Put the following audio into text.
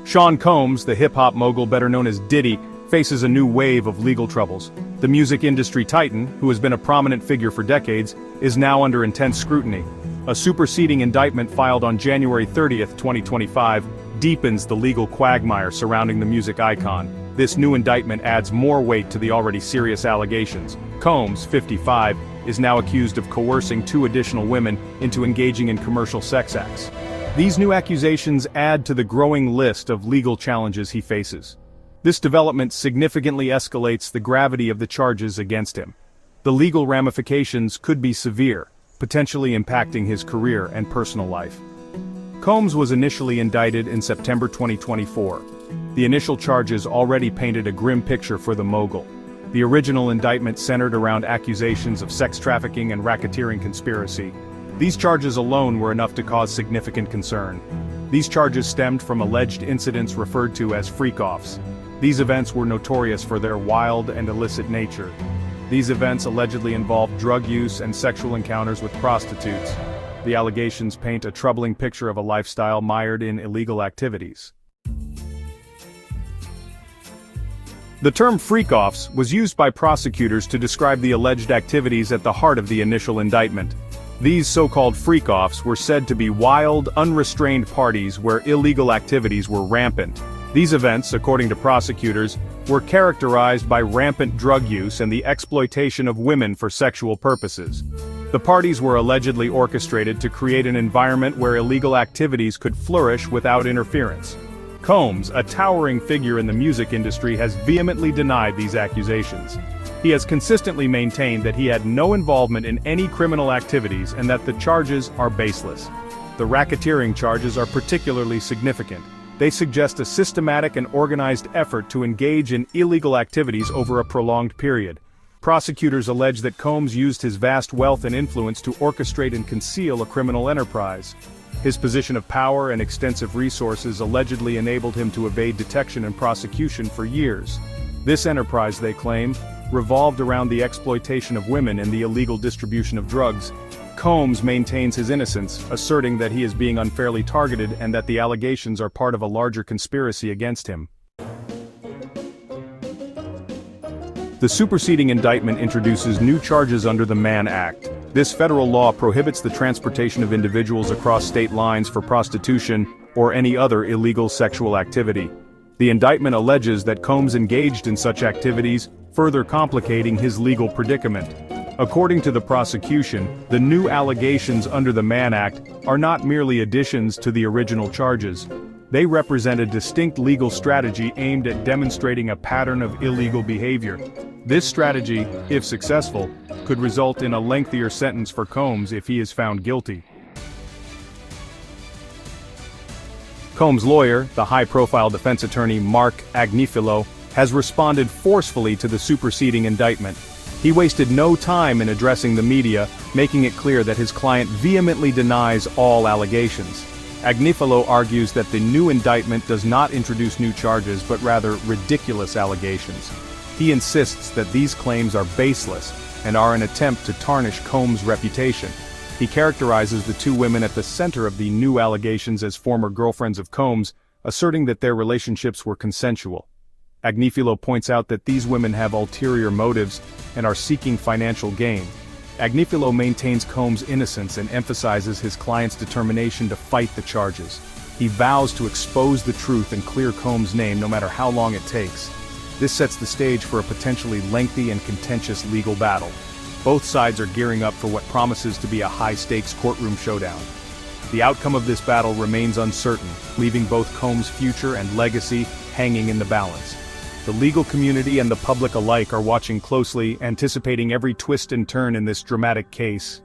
Sean Combs, the hip-hop mogul better known as Diddy, faces a new wave of legal troubles. The music industry titan, who has been a prominent figure for decades, is now under intense scrutiny. A superseding indictment filed on January 30, 2025, deepens the legal quagmire surrounding the music icon. This new indictment adds more weight to the already serious allegations. Combs, 55, is now accused of coercing 2 additional women into engaging in commercial sex acts. These new accusations add to the growing list of legal challenges he faces. This development significantly escalates the gravity of the charges against him. The legal ramifications could be severe, potentially impacting his career and personal life. Combs was initially indicted in September 2024. The initial charges already painted a grim picture for the mogul. The original indictment centered around accusations of sex trafficking and racketeering conspiracy. These charges alone were enough to cause significant concern. These charges stemmed from alleged incidents referred to as freak-offs. These events were notorious for their wild and illicit nature. These events allegedly involved drug use and sexual encounters with prostitutes. The allegations paint a troubling picture of a lifestyle mired in illegal activities. The term freak-offs was used by prosecutors to describe the alleged activities at the heart of the initial indictment. These so-called freak-offs were said to be wild, unrestrained parties where illegal activities were rampant. These events, according to prosecutors, were characterized by rampant drug use and the exploitation of women for sexual purposes. The parties were allegedly orchestrated to create an environment where illegal activities could flourish without interference. Combs, a towering figure in the music industry, has vehemently denied these accusations. He has consistently maintained that he had no involvement in any criminal activities and that the charges are baseless. The racketeering charges are particularly significant. They suggest a systematic and organized effort to engage in illegal activities over a prolonged period. Prosecutors allege that Combs used his vast wealth and influence to orchestrate and conceal a criminal enterprise. His position of power and extensive resources allegedly enabled him to evade detection and prosecution for years. This enterprise, they claim, revolved around the exploitation of women and the illegal distribution of drugs. Combs maintains his innocence, asserting that he is being unfairly targeted and that the allegations are part of a larger conspiracy against him. The superseding indictment introduces new charges under the Mann Act. This federal law prohibits the transportation of individuals across state lines for prostitution or any other illegal sexual activity. The indictment alleges that Combs engaged in such activities, further complicating his legal predicament. According to the prosecution, the new allegations under the Mann Act are not merely additions to the original charges. They represent a distinct legal strategy aimed at demonstrating a pattern of illegal behavior. This strategy, if successful, could result in a lengthier sentence for Combs if he is found guilty. Combs' lawyer, the high-profile defense attorney Mark Agnifilo, has responded forcefully to the superseding indictment. He wasted no time in addressing the media, making it clear that his client vehemently denies all allegations. Agnifilo argues that the new indictment does not introduce new charges but rather ridiculous allegations. He insists that these claims are baseless and are an attempt to tarnish Combs' reputation. He characterizes the 2 women at the center of the new allegations as former girlfriends of Combs, asserting that their relationships were consensual. Agnifilo points out that these women have ulterior motives and are seeking financial gain. Agnifilo maintains Combs' innocence and emphasizes his client's determination to fight the charges. He vows to expose the truth and clear Combs' name no matter how long it takes. This sets the stage for a potentially lengthy and contentious legal battle. Both sides are gearing up for what promises to be a high-stakes courtroom showdown. The outcome of this battle remains uncertain, leaving both Combs' future and legacy hanging in the balance. The legal community and the public alike are watching closely, anticipating every twist and turn in this dramatic case.